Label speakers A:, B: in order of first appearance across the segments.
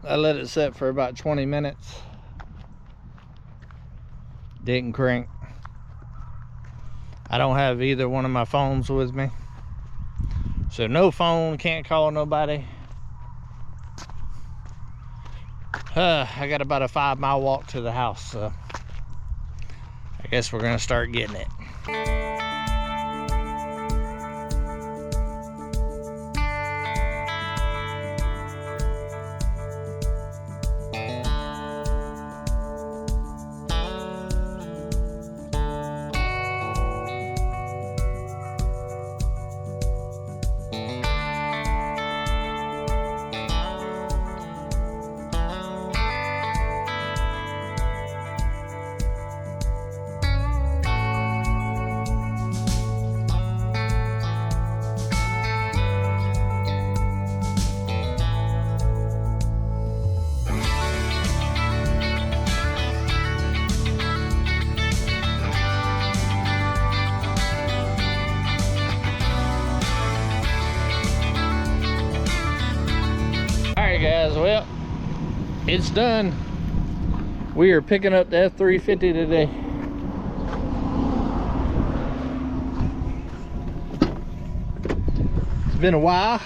A: I let it set for about 20 minutes. Didn't crank. I don't have either one of my phones with me, so no phone, can't call nobody. I got about a 5-mile walk to the house, so I guess we're gonna start getting it. Guys, well, it's done. We are picking up the F350 today. It's been a while.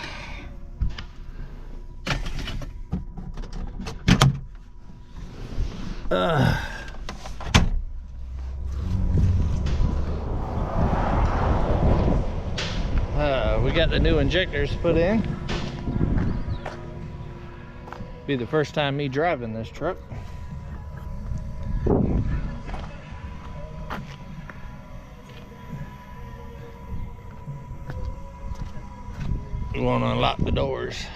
A: We got the new injectors put in. Be the first time me driving this truck. We want to unlock the doors.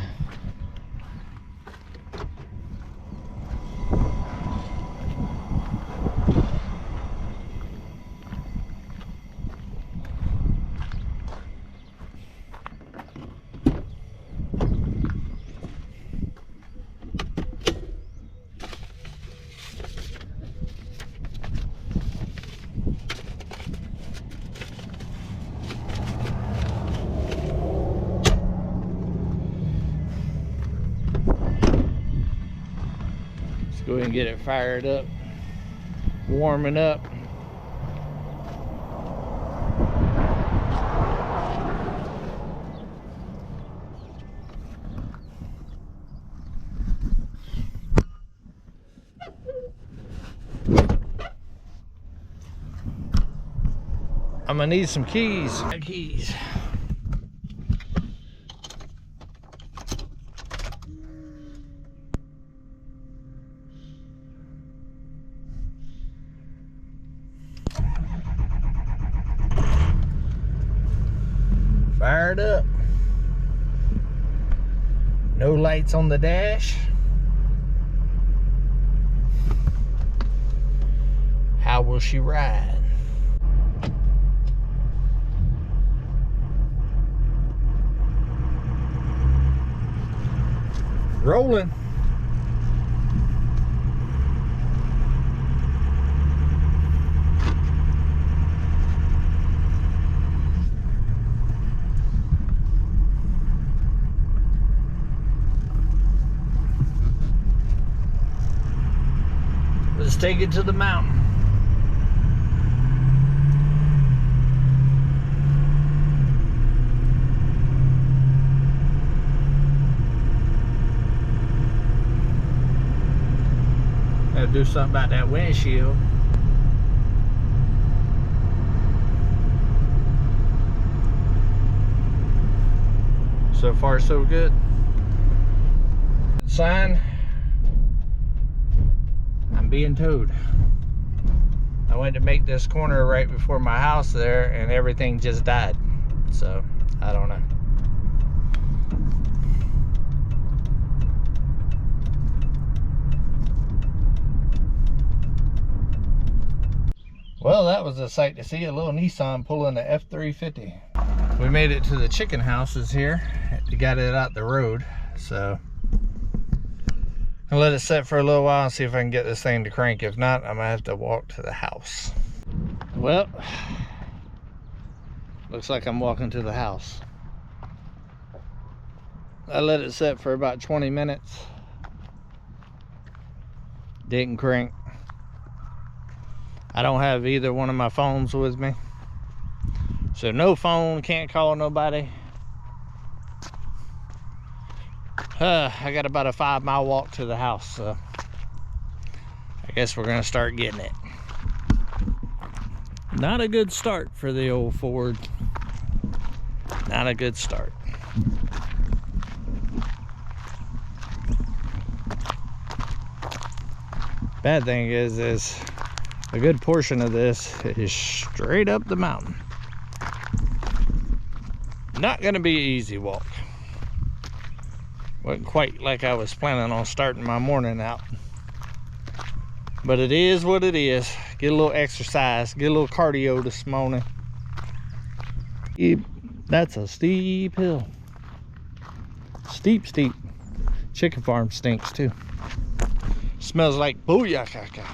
A: Go ahead and get it fired up, warming up. I'm gonna need some keys. Keys. Fired up. No lights on the dash. How will she ride? Rolling. Let's take it to the mountain. Gotta do something about that windshield. So far, so good. Sign. I'm being towed. I went to make this corner right before my house there and everything just died. So, I don't know. Well, that was a sight to see, a little Nissan pulling the F350. We made it to the chicken houses here. We got it out the road, so I'll let it set for a little while and see if I can get this thing to crank. If not, I'm gonna have to walk to the house. Well, looks like I'm walking to the house. I let it set for about 20 minutes. Didn't crank. I don't have either one of my phones with me, so no phone, can't call nobody. I got about a 5-mile walk to the house, so I guess we're gonna start getting it. Not a good start for the old Ford. Not a good start. Bad thing is a good portion of this is straight up the mountain. Not gonna be an easy walk. Wasn't quite like I was planning on starting my morning out. But it is what it is. Get a little exercise, get a little cardio this morning. That's a steep hill. Steep, steep. Chicken farm stinks too. Smells like booyakaka.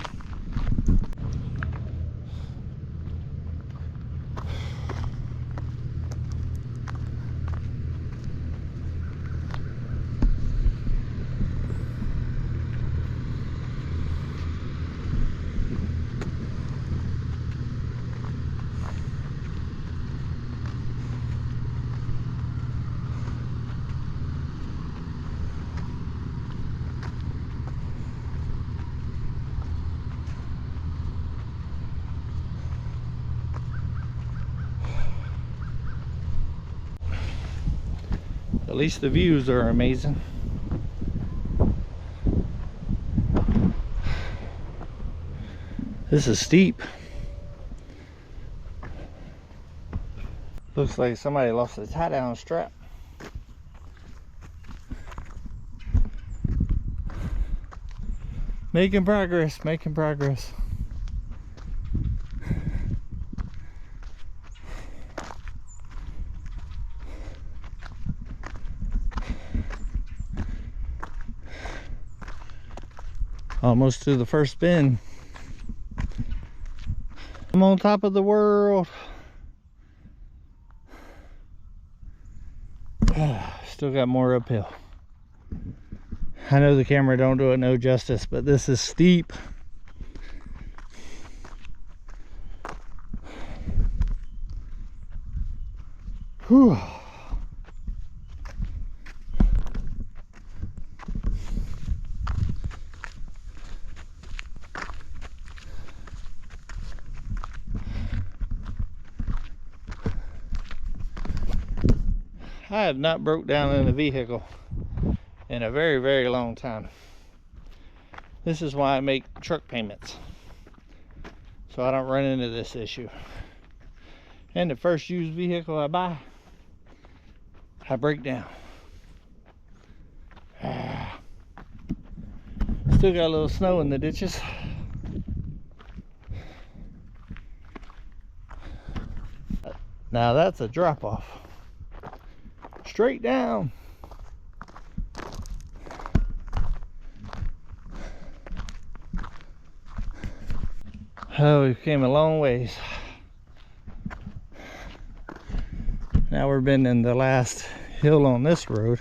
A: At least the views are amazing. This is steep. Looks like somebody lost the tie-down strap. Making progress, making progress. Almost to the first bend. I'm on top of the world. Still got more uphill. I know the camera don't do it no justice, but this is steep. Whew. I have not broke down in a vehicle in a very, very long time. This is why I make truck payments, so I don't run into this issue. And the first used vehicle I buy, I break down. Still got a little snow in the ditches. Now that's a drop off. Straight down. Oh, we came a long ways. Now we're bending the last hill on this road.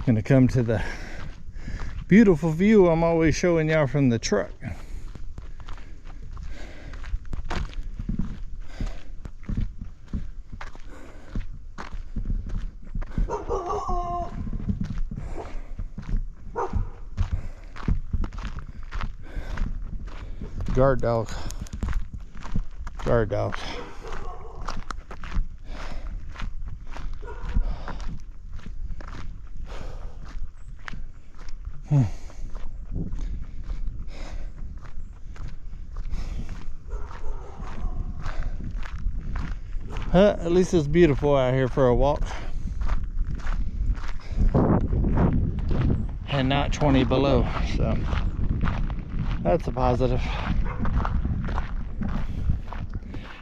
A: Gonna come to the beautiful view I'm always showing y'all from the truck. Guard dog. Guard dog. At least it's beautiful out here for a walk. And not 20 below, so that's a positive.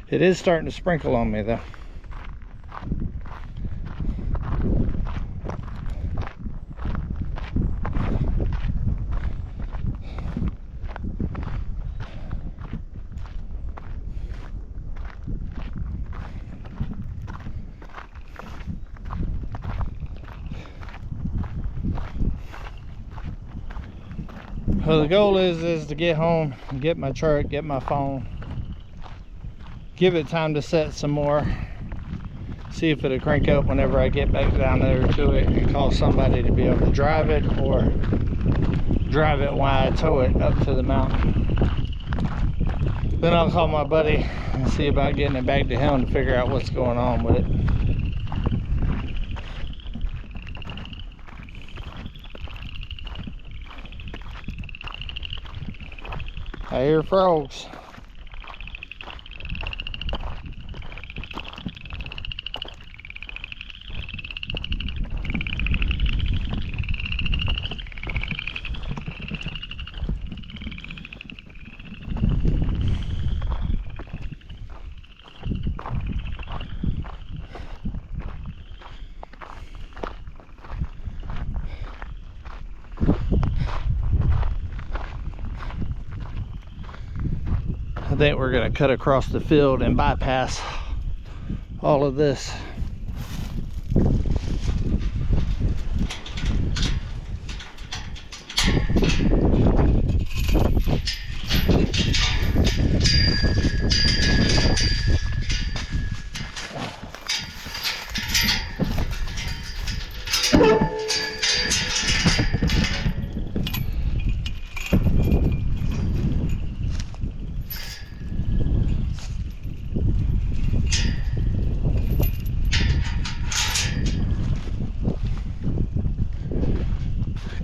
A: It is starting to sprinkle on me though. Well, the goal is to get home, get my truck, get my phone, give it time to set some more, see if it'll crank up whenever I get back down there to it, and call somebody to be able to drive it, or drive it while I tow it up to the mountain. Then I'll call my buddy and see about getting it back to him to figure out what's going on with it. I hear frogs. I think we're going to cut across the field and bypass all of this.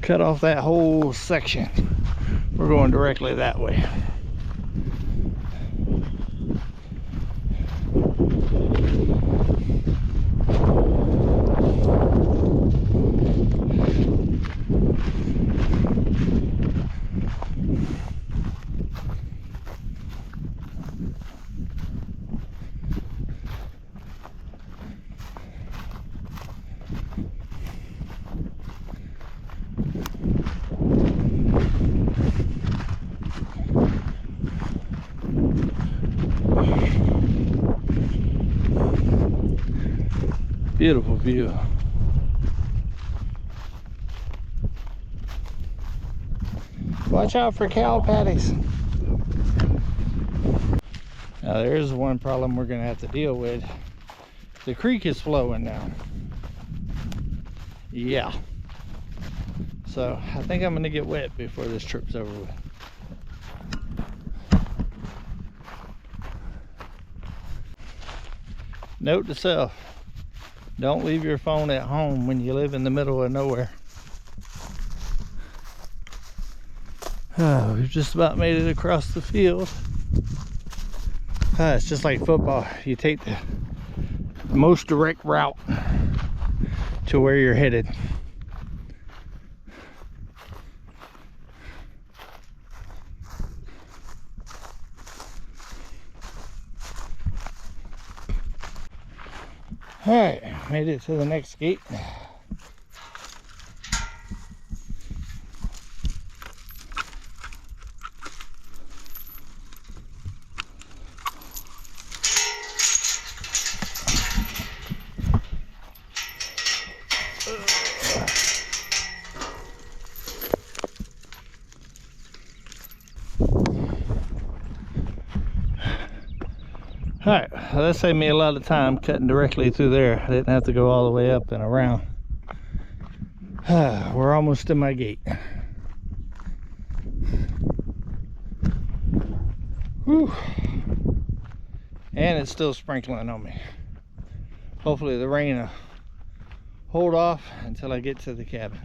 A: Cut off that whole section. We're going directly that way. Beautiful view. Watch out for cow patties. Now there's one problem we're going to have to deal with. The creek is flowing now. Yeah. So I think I'm going to get wet before this trip's over with. Note to self. Don't leave your phone at home when you live in the middle of nowhere. Oh, we've just about made it across the field. It's just like football. You take the most direct route to where you're headed. All right, made it to the next gate. All right, well, that saved me a lot of time cutting directly through there. I didn't have to go all the way up and around. We're almost to my gate. Whew. And it's still sprinkling on me. Hopefully the rain will hold off until I get to the cabin.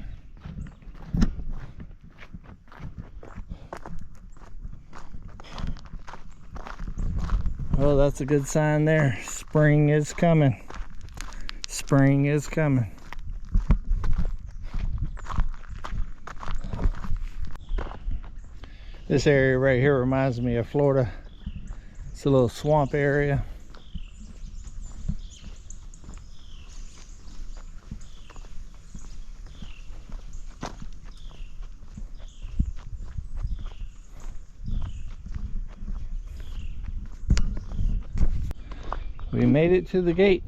A: Oh, that's a good sign there. Spring is coming. Spring is coming. This area right here reminds me of Florida. It's a little swamp area. We made it to the gate.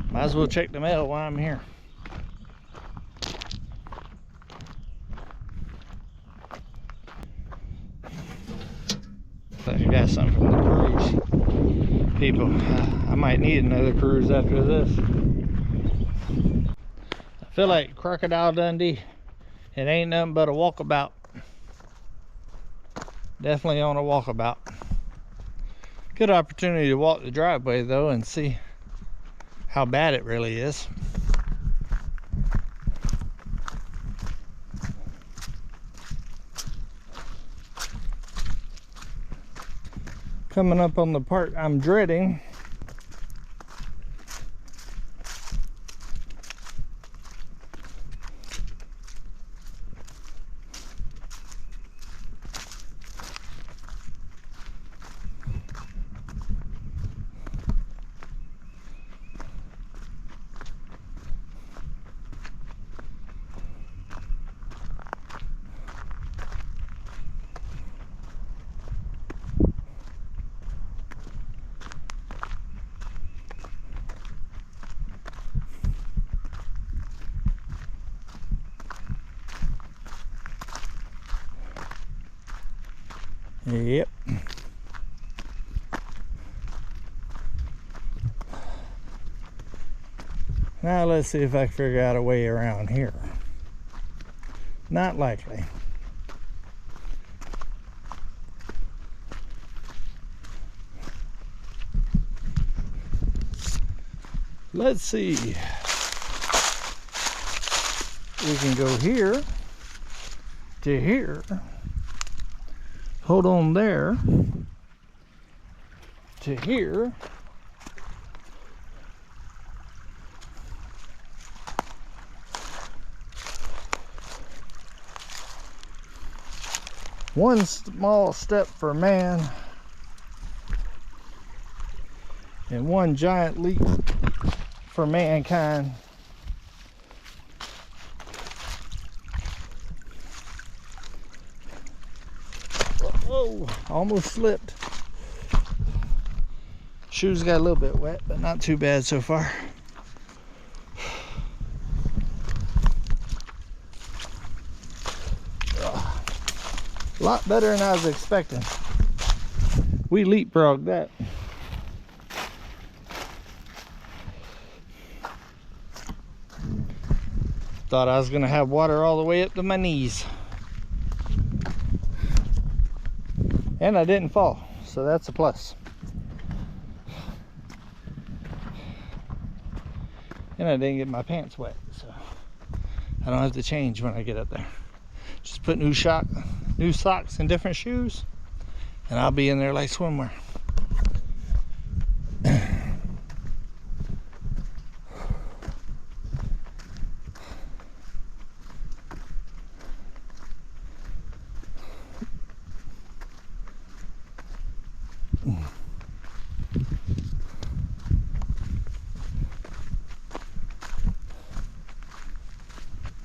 A: Might as well check the mail while I'm here. got something from the cruise people. I might need another cruise after this. I feel like Crocodile Dundee, it ain't nothing but a walkabout. Definitely on a walkabout. Good opportunity to walk the driveway though and see how bad it really is. Coming up on the part I'm dreading. Yep. Now let's see if I can figure out a way around here. Not likely. Let's see. We can go here to here. Hold on there to here. One small step for man and one giant leap for mankind. Oh, almost slipped. Shoes got a little bit wet, but not too bad so far. A lot better than I was expecting. We leapfrogged that. Thought I was gonna have water all the way up to my knees. And I didn't fall, so that's a plus. And I didn't get my pants wet, so I don't have to change when I get up there. Just put new socks and different shoes, and I'll be in there like swimwear.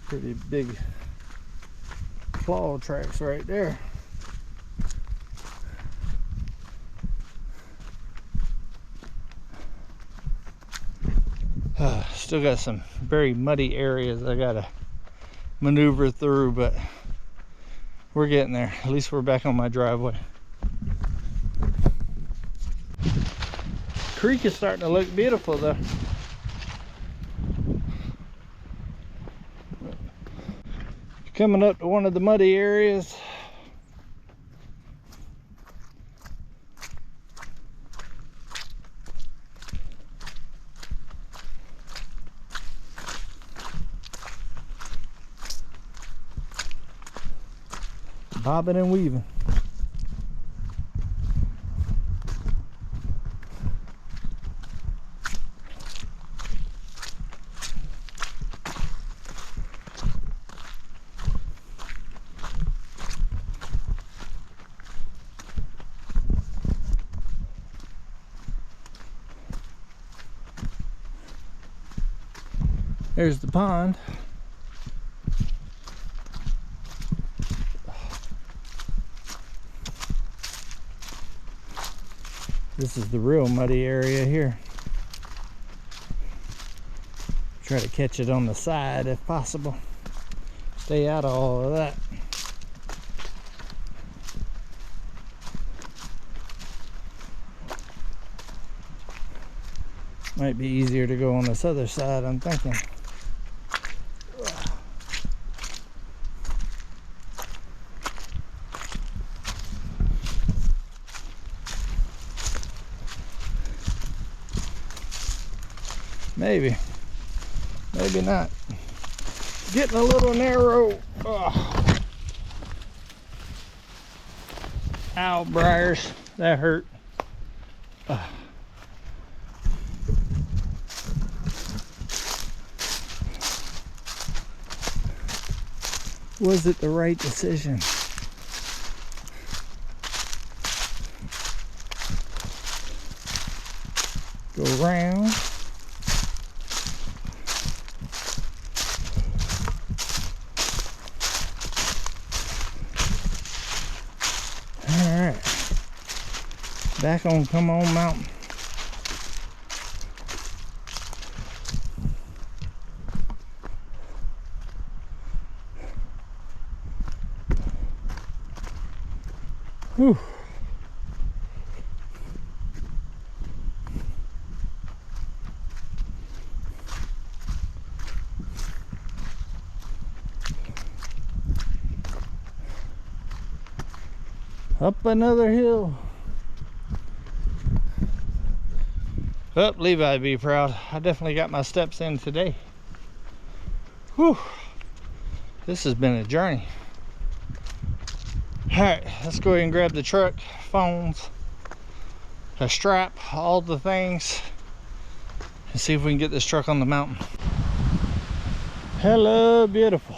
A: Pretty big claw tracks right there. Still got some very muddy areas I gotta maneuver through, but we're getting there. At least we're back on my driveway. Creek is starting to look beautiful though. Coming up to one of the muddy areas. Bobbing and weaving. There's the pond. This is the real muddy area here. Try to catch it on the side if possible. Stay out of all of that. Might be easier to go on this other side, I'm thinking. Maybe. Maybe not. Getting a little narrow. Ugh. Ow, briars. That hurt. Ugh. Was it the right decision? Go around. Alright. Back on Come On Mountain. Whew. Up another hill. Up, Levi'd be proud. I definitely got my steps in today. Whew. This has been a journey. Alright, let's go ahead and grab the truck, phones, a strap, all the things, and see if we can get this truck on the mountain. Hello, beautiful.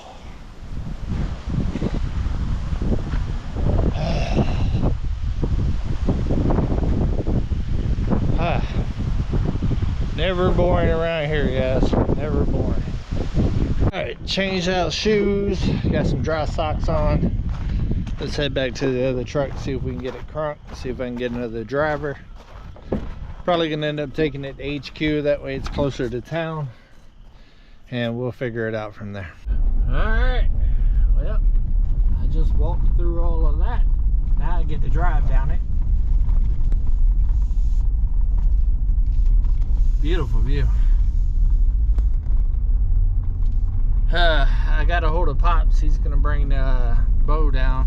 A: Never boring around here, guys. Never boring. Alright, changed out shoes, got some dry socks on. Let's head back to the other truck, see if we can get it crunked, see if I can get another driver. Probably gonna end up taking it to HQ, that way it's closer to town, and we'll figure it out from there. All right, well, I just walked through all of that. Now I get to drive down it. Beautiful view. I got a hold of Pops. He's gonna bring Bo down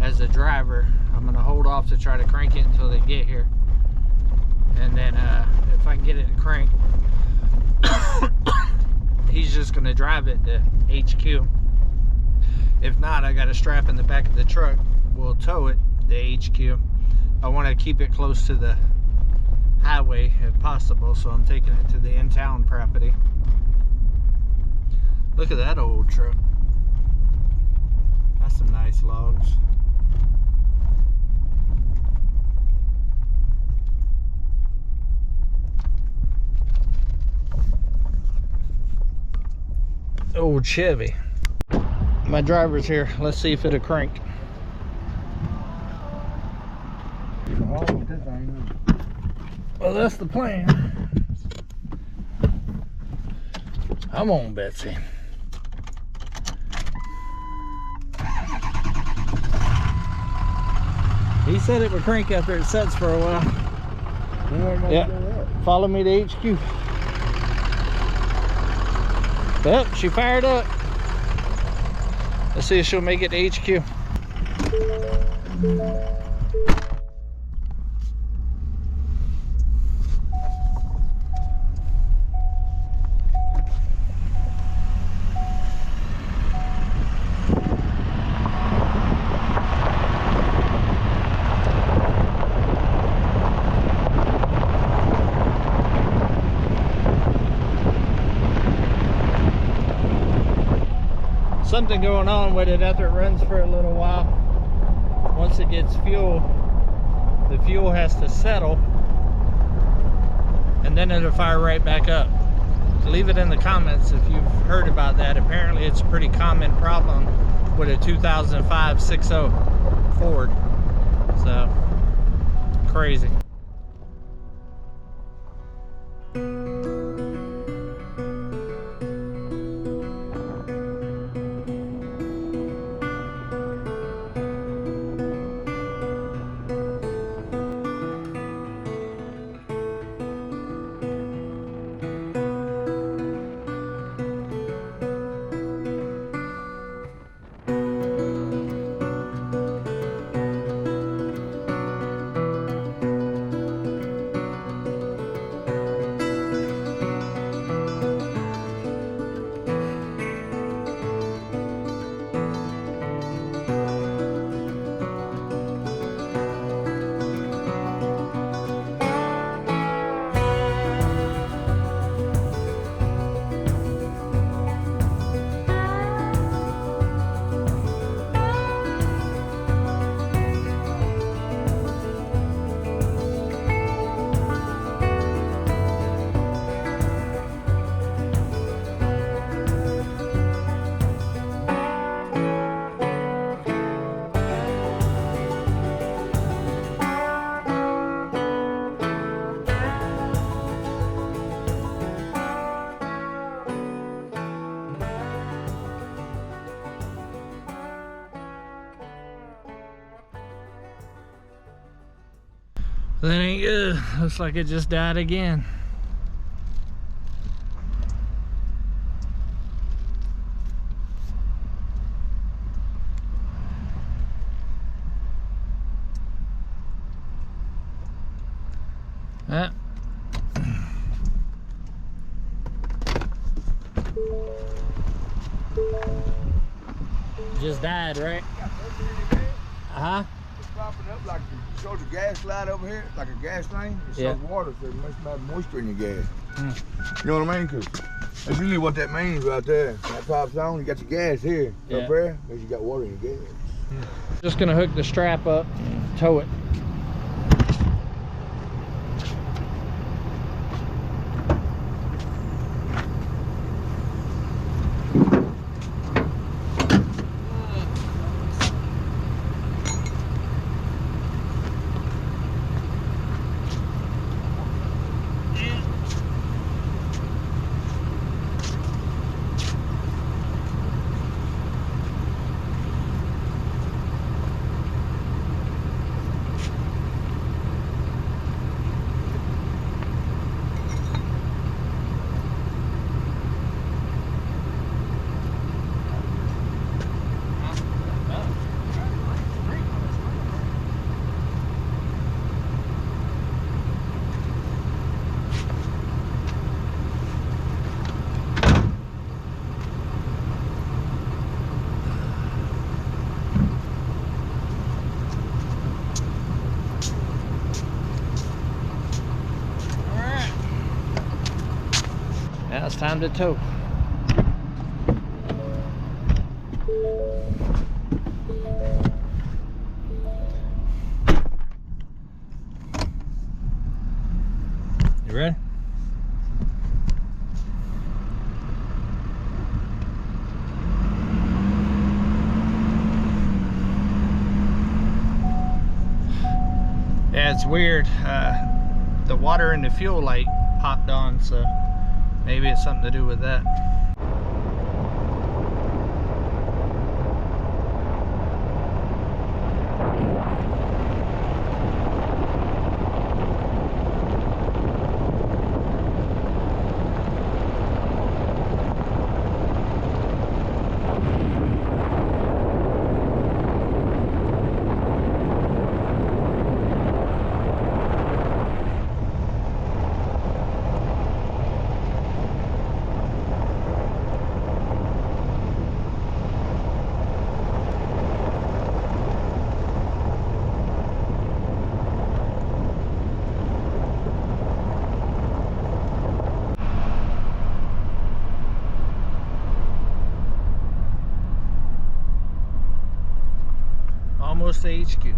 A: as a driver. I'm gonna hold off to try to crank it until they get here, and then if I can get it to crank, he's just gonna drive it to HQ. If not, I got a strap in the back of the truck. We'll tow it to HQ. I want to keep it close to the highway if possible, so I'm taking it to the in-town property. Look at that old truck. That's some nice logs. Old Chevy. My driver's here. Let's see if it'll crank. Well, that's the plan. Come on, Betsy. He said it would crank after it sets for a while. Yeah. Follow me to HQ. Yep, she fired up. Let's see if she'll make it to HQ. Something going on with it after it runs for a little while. Once it gets fuel, the fuel has to settle, and then it'll fire right back up. Leave it in the comments if you've heard about that. Apparently it's a pretty common problem with a 2005 6.0 Ford. So, crazy. That ain't good. Looks like it just died again. Just died, right? Uh-huh.
B: It's popping up like it shows a gas slide over here, like a gas line. It shows water, so it must have moisture in your gas. You know what I mean? Because that's really what that means right there. When that pops on, you got your gas here. Up there, because you got water in your gas.
A: Just gonna hook the strap up, tow it. Now it's time to tow. You ready? Yeah, it's weird. The water in the fuel light popped on, so maybe it's something to do with that. Almost to HQ.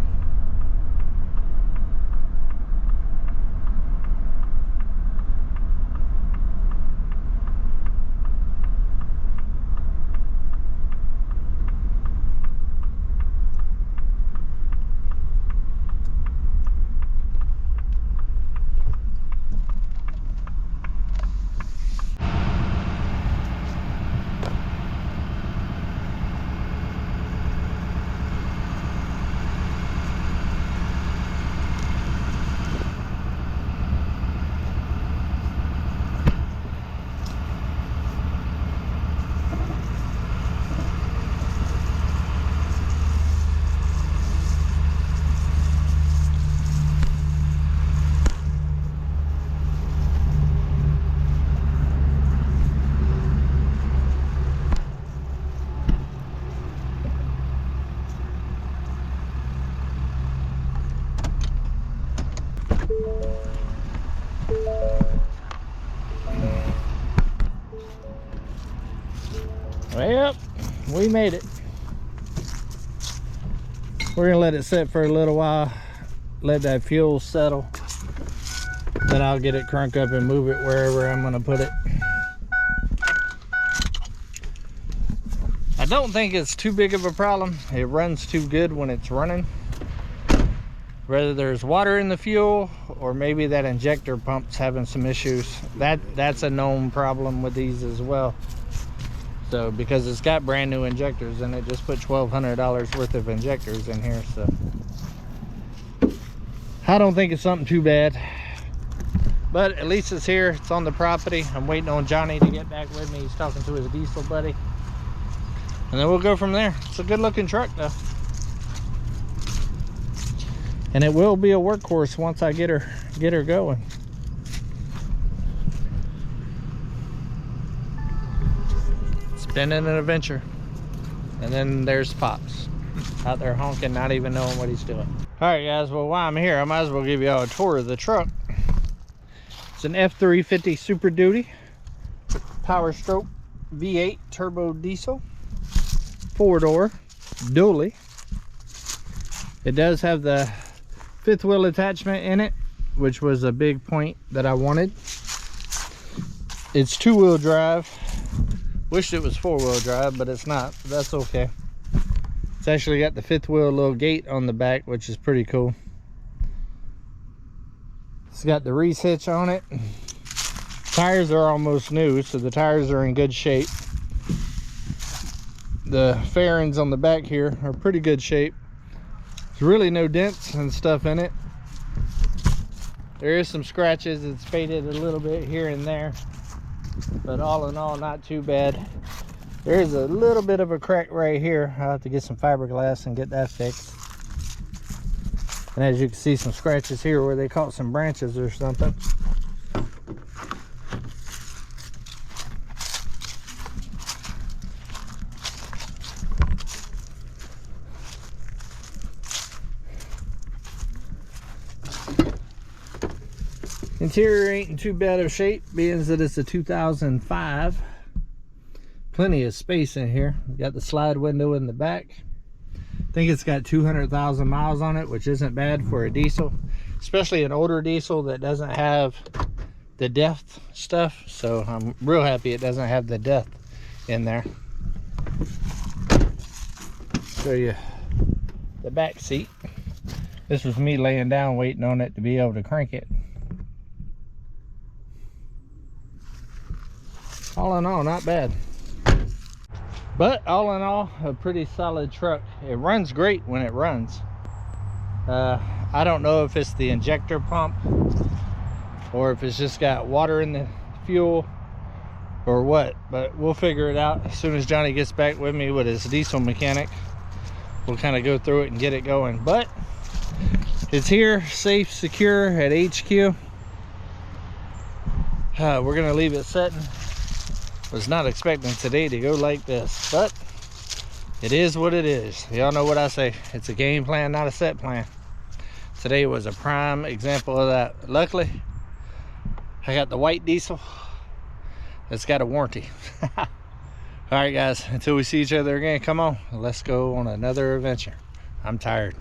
A: Well, we made it. We're gonna let it sit for a little while, let that fuel settle. Then I'll get it cranked up and move it wherever I'm gonna put it. I don't think it's too big of a problem. It runs too good when it's running. Whether there's water in the fuel or maybe that injector pump's having some issues. That's a known problem with these as well. So because it's got brand new injectors and it just put $1,200 worth of injectors in here, so I don't think it's something too bad, but at least it's here. It's on the property. I'm waiting on Johnny to get back with me. He's talking to his diesel buddy, and then we'll go from there. It's a good looking truck though, and it will be a workhorse once I get her going. It's been an adventure. And then there's Pops out there honking, not even knowing what he's doing. All right guys, well while I'm here, I might as well give y'all a tour of the truck. It's an F350 Super Duty Power Stroke V8 turbo diesel, 4-door dually. It does have the 5th wheel attachment in it, which was a big point that I wanted. It's 2-wheel drive. Wished it was 4-wheel drive, but it's not. But that's okay. It's actually got the 5th wheel little gate on the back, which is pretty cool. It's got the Reese hitch on it. Tires are almost new, so the tires are in good shape. The fairings on the back here are pretty good shape. There's really no dents and stuff in it. There is some scratches. It's faded a little bit here and there, but all in all, not too bad. There's a little bit of a crack right here. I'll have to get some fiberglass and get that fixed. And as you can see, some scratches here where they caught some branches or something. Interior ain't in too bad of shape, being that it's a 2005. Plenty of space in here. Got the slide window in the back. I think it's got 200,000 miles on it, which isn't bad for a diesel, especially an older diesel that doesn't have the depth stuff. So I'm real happy it doesn't have the depth in there. Show you the back seat. This was me laying down waiting on it to be able to crank it. All in all, not bad. But all in all, a pretty solid truck. It runs great when it runs. I don't know if it's the injector pump or if it's just got water in the fuel or what, but we'll figure it out as soon as Johnny gets back with me with his diesel mechanic. We'll kind of go through it and get it going. But it's here, safe, secure at HQ. We're gonna leave it setting. Was not expecting today to go like this, but it is what it is. Y'all know what I say. It's a game plan, not a set plan. Today was a prime example of that. Luckily, I got the white diesel that's got a warranty. All right, guys, until we see each other again, come on, let's go on another adventure. I'm tired.